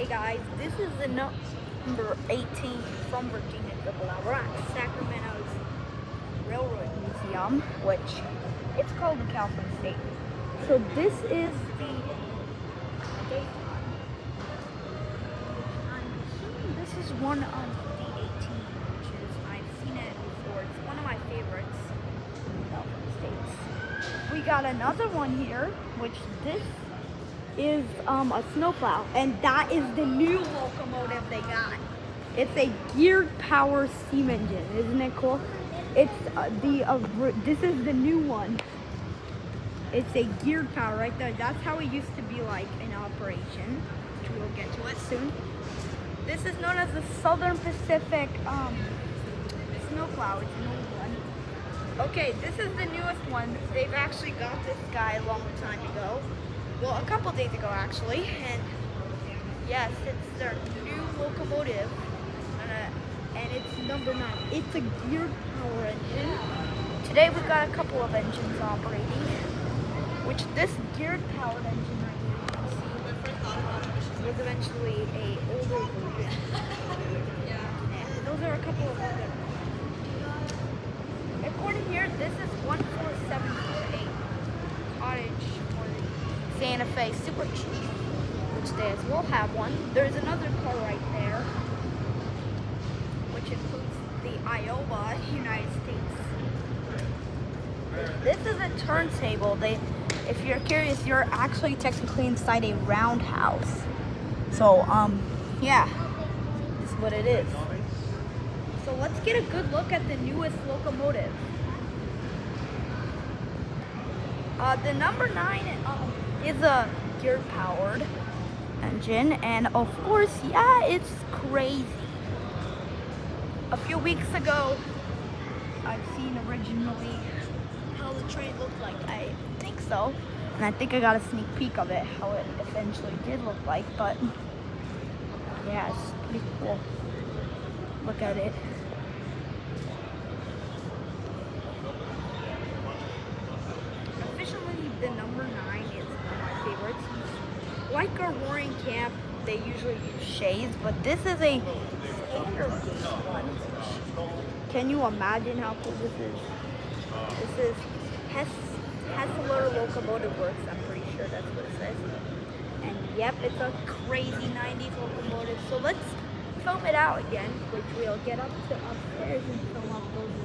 guys, this is the number 18 from Virginia Double L. We're at Sacramento's Railroad Museum, which it's called the California State. So this is the I'm assuming this is one of the 18 which I've seen it before. It's one of my favorites in the California States. We got another one here, which this is a snowplow, and that is the new locomotive they got. It's a geared power steam engine. Isn't it cool? It's this is the new one. It's a geared power right there. That's how it used to be like in operation, which we'll get to it soon. This is known as the Southern Pacific snowplow. It's an old one. Okay, this is the newest one. They've actually got this guy a long time ago. Well, a couple days ago actually, and yes, it's their new locomotive, and it's number 9. It's a geared power engine. Today we've got a couple of engines operating, which this geared powered engine right here, you can see, was eventually a older version. And those are a couple of other. According here, this is 14748 Cottage for the Santa Fe Super Chief, which they as well have one. There's another car right there, which includes the Iowa, United States. This is a turntable. If you're curious, you're actually technically inside a roundhouse. So, yeah, this is what it is. So let's get a good look at the newest locomotive. The number 9 is a gear powered engine, and of course, yeah, it's crazy. A few weeks ago, I've seen originally how the train looked like. I think so, and I think I got a sneak peek of it, how it eventually did look like. But yeah, it's pretty cool. Look at it. The number 9 is one of my favorites. Like our Roaring Camp, they usually use shades, but this is a standard gauge one. Can you imagine how cool this is? This is Hessler Locomotive Works. I'm pretty sure that's what it says. And yep, it's a crazy 90s locomotive. So let's film it out again, which we'll get up to upstairs and film up those